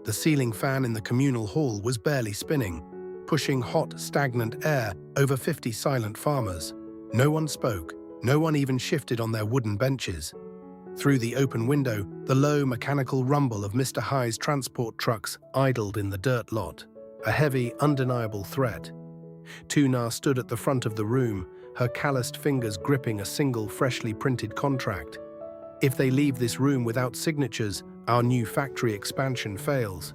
The ceiling fan in the communal hall was barely spinning, pushing hot, stagnant air over 50 silent farmers. No one spoke, no one even shifted on their wooden benches. Through the open window, the low mechanical rumble of Mr. High's transport trucks idled in the dirt lot, a heavy, undeniable threat. Tu Na stood at the front of the room, her calloused fingers gripping a single freshly printed contract. If they leave this room without signatures, our new factory expansion fails.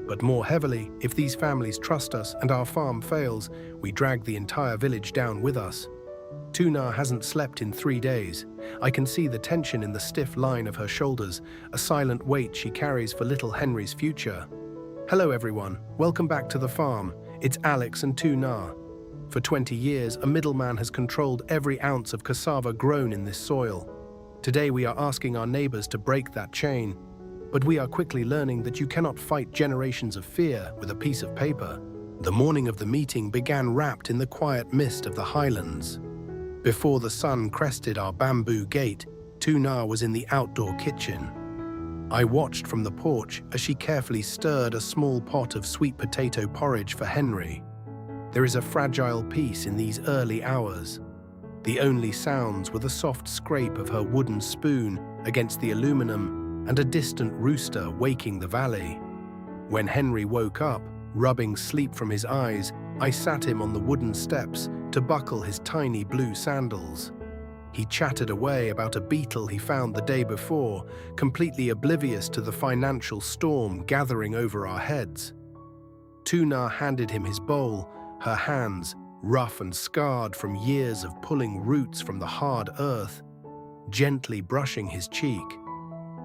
But more heavily, if these families trust us and our farm fails, we drag the entire village down with us. Tu Na hasn't slept in 3 days. I can see the tension in the stiff line of her shoulders, a silent weight she carries for little Henry's future. Hello everyone, welcome back to the farm. It's Alex and Tu Na. For 20 years, a middleman has controlled every ounce of cassava grown in this soil. Today we are asking our neighbors to break that chain. But we are quickly learning that you cannot fight generations of fear with a piece of paper. The morning of the meeting began wrapped in the quiet mist of the highlands. Before the sun crested our bamboo gate, Tu Na was in the outdoor kitchen. I watched from the porch as she carefully stirred a small pot of sweet potato porridge for Henry. There is a fragile peace in these early hours. The only sounds were the soft scrape of her wooden spoon against the aluminum and a distant rooster waking the valley. When Henry woke up, rubbing sleep from his eyes, I sat him on the wooden steps to buckle his tiny blue sandals. He chattered away about a beetle he found the day before, completely oblivious to the financial storm gathering over our heads. Tu Na handed him his bowl, her hands, rough and scarred from years of pulling roots from the hard earth, gently brushing his cheek.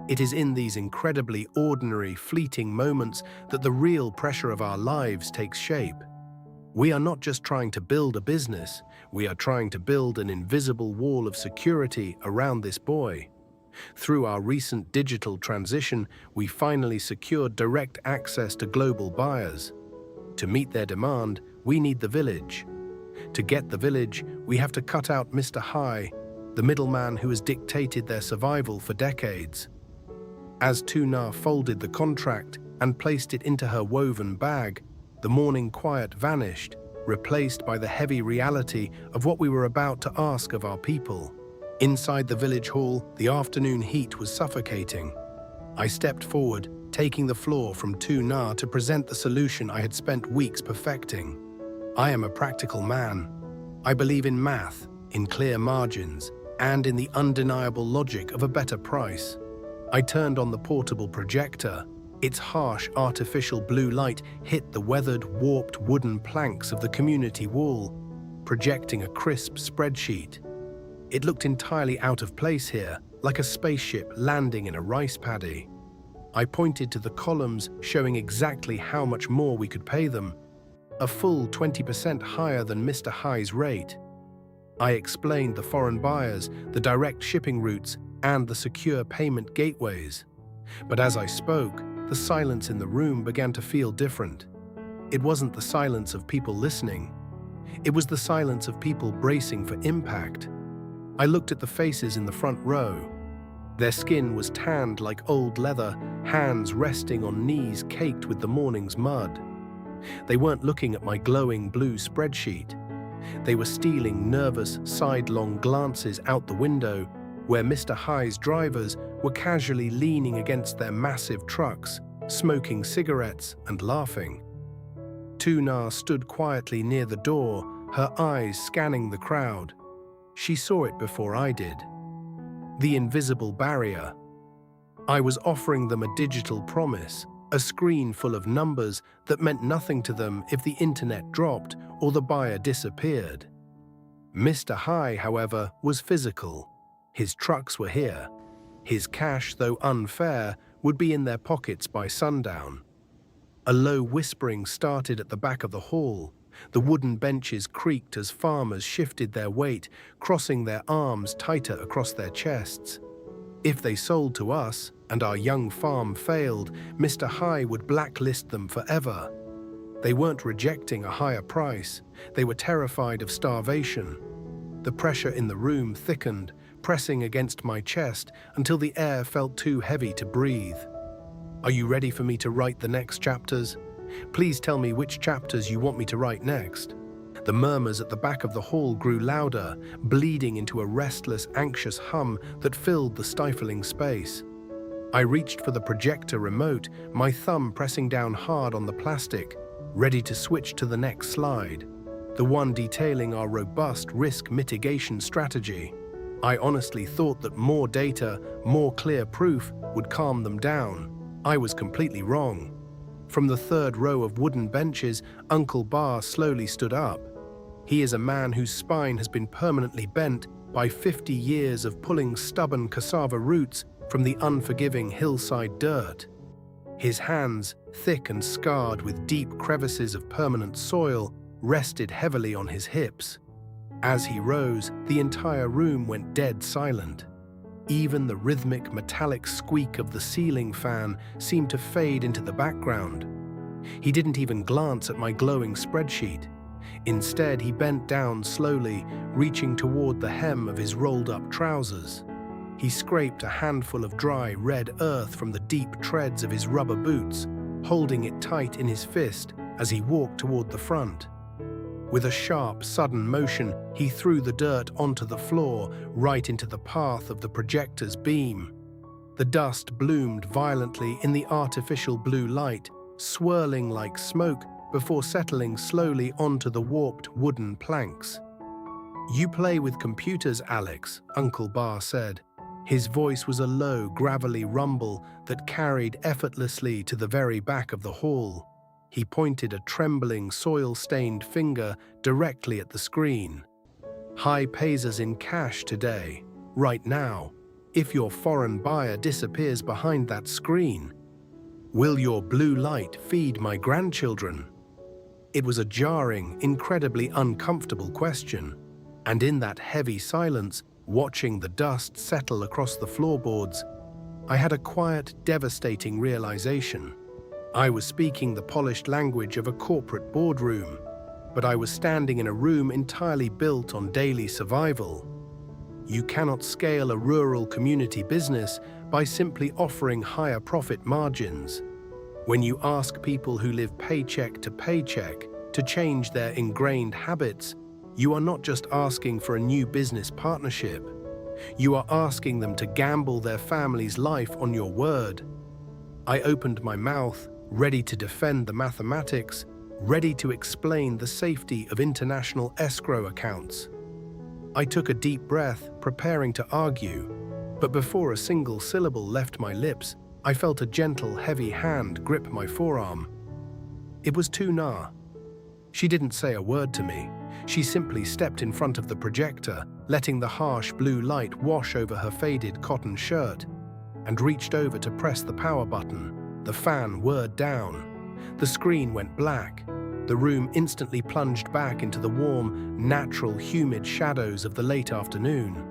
It is in these incredibly ordinary, fleeting moments that the real pressure of our lives takes shape. We are not just trying to build a business, we are trying to build an invisible wall of security around this boy. Through our recent digital transition, we finally secured direct access to global buyers. To meet their demand, we need the village. To get the village, we have to cut out Mr. High, the middleman who has dictated their survival for decades. As Tu Na folded the contract and placed it into her woven bag, the morning quiet vanished, replaced by the heavy reality of what we were about to ask of our people. Inside the village hall, the afternoon heat was suffocating. I stepped forward, taking the floor from Tu Na to present the solution I had spent weeks perfecting. I am a practical man. I believe in math, in clear margins, and in the undeniable logic of a better price. I turned on the portable projector. Its harsh, artificial blue light hit the weathered, warped wooden planks of the community wall, projecting a crisp spreadsheet. It looked entirely out of place here, like a spaceship landing in a rice paddy. I pointed to the columns showing exactly how much more we could pay them, a full 20% higher than Mr. High's rate. I explained the foreign buyers, the direct shipping routes, and the secure payment gateways. But as I spoke, the silence in the room began to feel different. It wasn't the silence of people listening. It was the silence of people bracing for impact. I looked at the faces in the front row. Their skin was tanned like old leather, hands resting on knees caked with the morning's mud. They weren't looking at my glowing blue spreadsheet. They were stealing nervous, sidelong glances out the window, where Mr. High's drivers were casually leaning against their massive trucks, smoking cigarettes and laughing. Tu Na stood quietly near the door, her eyes scanning the crowd. She saw it before I did. The invisible barrier. I was offering them a digital promise, a screen full of numbers that meant nothing to them if the internet dropped or the buyer disappeared. Mr. High, however, was physical. His trucks were here. His cash, though unfair, would be in their pockets by sundown. A low whispering started at the back of the hall. The wooden benches creaked as farmers shifted their weight, crossing their arms tighter across their chests. If they sold to us, and our young farm failed, Mr. High would blacklist them forever. They weren't rejecting a higher price. They were terrified of starvation. The pressure in the room thickened, pressing against my chest until the air felt too heavy to breathe. Are you ready for me to write the next chapters? Please tell me which chapters you want me to write next. The murmurs at the back of the hall grew louder, bleeding into a restless, anxious hum that filled the stifling space. I reached for the projector remote, my thumb pressing down hard on the plastic, ready to switch to the next slide, the one detailing our robust risk mitigation strategy. I honestly thought that more data, more clear proof would calm them down. I was completely wrong. From the third row of wooden benches, Uncle Bar slowly stood up. He is a man whose spine has been permanently bent by 50 years of pulling stubborn cassava roots from the unforgiving hillside dirt. His hands, thick and scarred with deep crevices of permanent soil, rested heavily on his hips. As he rose, the entire room went dead silent. Even the rhythmic metallic squeak of the ceiling fan seemed to fade into the background. He didn't even glance at my glowing spreadsheet. Instead, he bent down slowly, reaching toward the hem of his rolled-up trousers. He scraped a handful of dry, red earth from the deep treads of his rubber boots, holding it tight in his fist as he walked toward the front. With a sharp, sudden motion, he threw the dirt onto the floor, right into the path of the projector's beam. The dust bloomed violently in the artificial blue light, swirling like smoke before settling slowly onto the warped wooden planks. "You play with computers, Alex," Uncle Bar said. His voice was a low, gravelly rumble that carried effortlessly to the very back of the hall. He pointed a trembling, soil-stained finger directly at the screen. "High pays us in cash today, right now. If your foreign buyer disappears behind that screen, will your blue light feed my grandchildren?" It was a jarring, incredibly uncomfortable question, and in that heavy silence, watching the dust settle across the floorboards, I had a quiet, devastating realization. I was speaking the polished language of a corporate boardroom, but I was standing in a room entirely built on daily survival. You cannot scale a rural community business by simply offering higher profit margins. When you ask people who live paycheck to paycheck to change their ingrained habits, you are not just asking for a new business partnership. You are asking them to gamble their family's life on your word. I opened my mouth, ready to defend the mathematics, ready to explain the safety of international escrow accounts. I took a deep breath, preparing to argue, but before a single syllable left my lips, I felt a gentle, heavy hand grip my forearm. It was Tu Na. She didn't say a word to me. She simply stepped in front of the projector, letting the harsh blue light wash over her faded cotton shirt, and reached over to press the power button. The fan whirred down. The screen went black. The room instantly plunged back into the warm, natural, humid shadows of the late afternoon.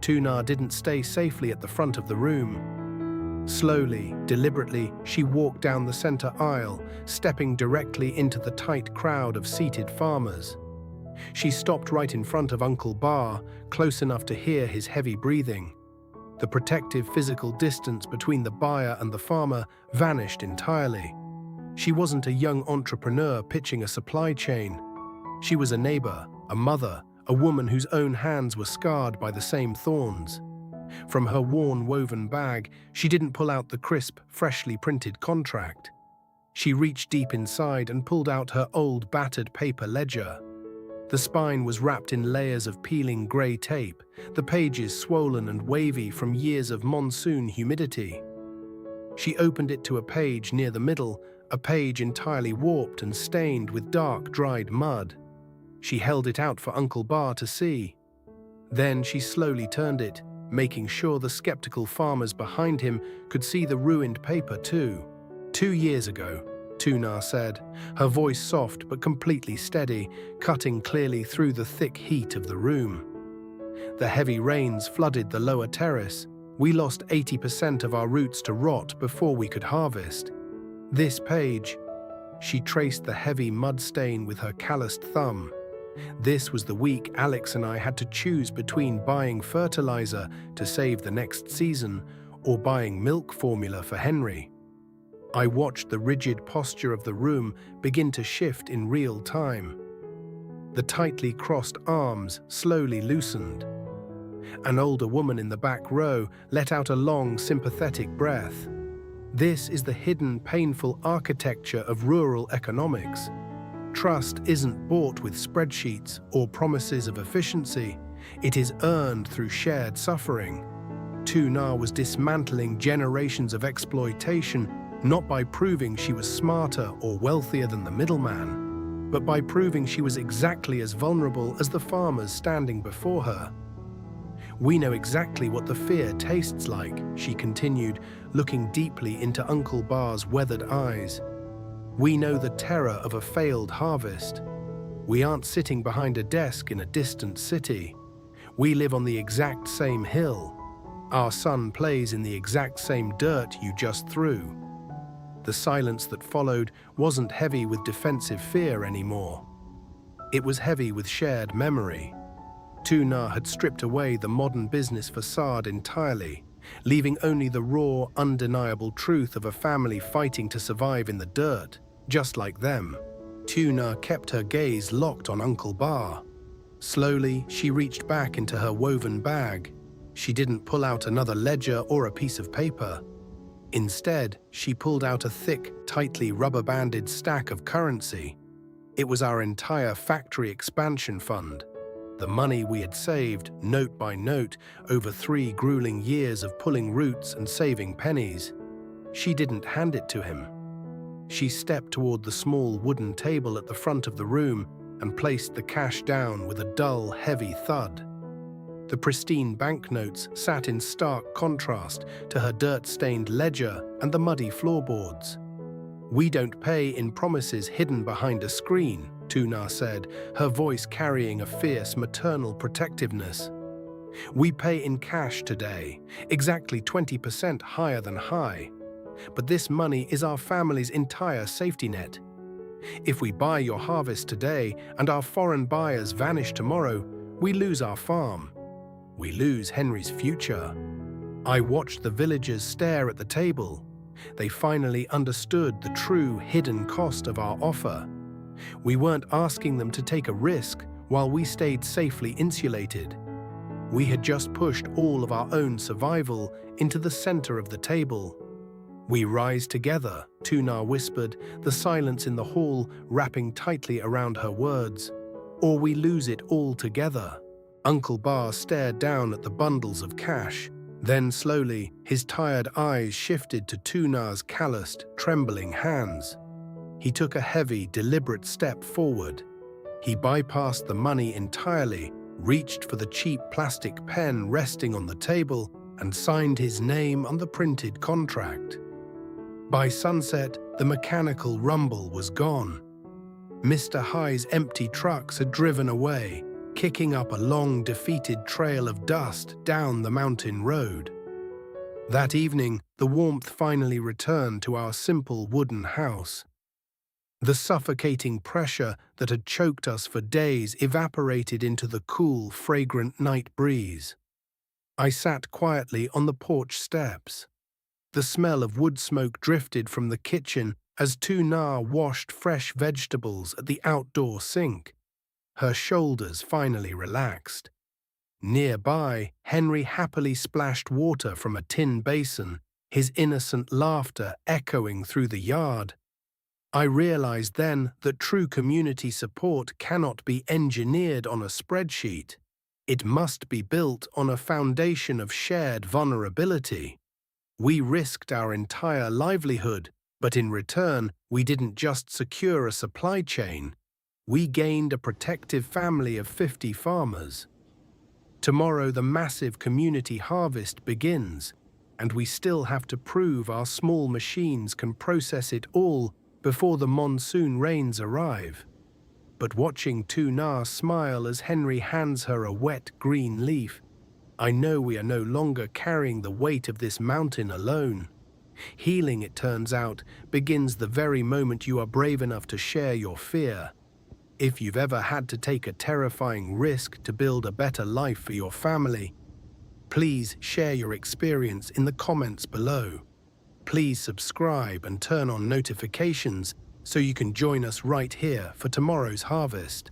Tu Na didn't stay safely at the front of the room. Slowly, deliberately, she walked down the center aisle, stepping directly into the tight crowd of seated farmers. She stopped right in front of Uncle Bar, close enough to hear his heavy breathing. The protective physical distance between the buyer and the farmer vanished entirely. She wasn't a young entrepreneur pitching a supply chain. She was a neighbor, a mother, a woman whose own hands were scarred by the same thorns. From her worn woven bag, she didn't pull out the crisp, freshly printed contract. She reached deep inside and pulled out her old, battered paper ledger. The spine was wrapped in layers of peeling grey tape, the pages swollen and wavy from years of monsoon humidity. She opened it to a page near the middle, a page entirely warped and stained with dark, dried mud. She held it out for Uncle Bar to see. Then she slowly turned it, making sure the skeptical farmers behind him could see the ruined paper too. 2 years ago, Tu Na said, her voice soft but completely steady, cutting clearly through the thick heat of the room. The heavy rains flooded the lower terrace. We lost 80% of our roots to rot before we could harvest. This page, she traced the heavy mud stain with her calloused thumb. This was the week Alex and I had to choose between buying fertilizer to save the next season or buying milk formula for Henry. I watched the rigid posture of the room begin to shift in real time. The tightly crossed arms slowly loosened. An older woman in the back row let out a long, sympathetic breath. This is the hidden, painful architecture of rural economics. Trust isn't bought with spreadsheets or promises of efficiency. It is earned through shared suffering. Tu Na was dismantling generations of exploitation, not by proving she was smarter or wealthier than the middleman, but by proving she was exactly as vulnerable as the farmers standing before her. "We know exactly what the fear tastes like," she continued, looking deeply into Uncle Bar's weathered eyes. "We know the terror of a failed harvest. We aren't sitting behind a desk in a distant city. We live on the exact same hill. Our son plays in the exact same dirt you just threw." The silence that followed wasn't heavy with defensive fear anymore. It was heavy with shared memory. Tu Na had stripped away the modern business facade entirely, leaving only the raw, undeniable truth of a family fighting to survive in the dirt, just like them. Tu Na kept her gaze locked on Uncle Bar. Slowly, she reached back into her woven bag. She didn't pull out another ledger or a piece of paper. Instead, she pulled out a thick, tightly rubber-banded stack of currency. It was our entire factory expansion fund. The money we had saved, note by note, over 3 grueling years of pulling roots and saving pennies. She didn't hand it to him. She stepped toward the small wooden table at the front of the room and placed the cash down with a dull, heavy thud. The pristine banknotes sat in stark contrast to her dirt-stained ledger and the muddy floorboards. "We don't pay in promises hidden behind a screen," Tu Na said, her voice carrying a fierce maternal protectiveness. "We pay in cash today, exactly 20% higher than high. But this money is our family's entire safety net. If we buy your harvest today and our foreign buyers vanish tomorrow, we lose our farm. We lose Henry's future." I watched the villagers stare at the table. They finally understood the true hidden cost of our offer. We weren't asking them to take a risk while we stayed safely insulated. We had just pushed all of our own survival into the center of the table. "We rise together," Tu Na whispered, the silence in the hall wrapping tightly around her words. "Or we lose it all together." Uncle Bar stared down at the bundles of cash. Then slowly, his tired eyes shifted to Tu Na's calloused, trembling hands. He took a heavy, deliberate step forward. He bypassed the money entirely, reached for the cheap plastic pen resting on the table, and signed his name on the printed contract. By sunset, the mechanical rumble was gone. Mr. High's empty trucks had driven away, kicking up a long, defeated trail of dust down the mountain road. That evening, the warmth finally returned to our simple wooden house. The suffocating pressure that had choked us for days evaporated into the cool, fragrant night breeze. I sat quietly on the porch steps. The smell of wood smoke drifted from the kitchen as Tu Na washed fresh vegetables at the outdoor sink. Her shoulders finally relaxed. Nearby, Henry happily splashed water from a tin basin, his innocent laughter echoing through the yard. I realized then that true community support cannot be engineered on a spreadsheet. It must be built on a foundation of shared vulnerability. We risked our entire livelihood, but in return, we didn't just secure a supply chain. We gained a protective family of 50 farmers. Tomorrow the massive community harvest begins, and we still have to prove our small machines can process it all before the monsoon rains arrive. But watching Tu Na smile as Henry hands her a wet green leaf, I know we are no longer carrying the weight of this mountain alone. Healing, it turns out, begins the very moment you are brave enough to share your fear. If you've ever had to take a terrifying risk to build a better life for your family, please share your experience in the comments below. Please subscribe and turn on notifications so you can join us right here for tomorrow's harvest.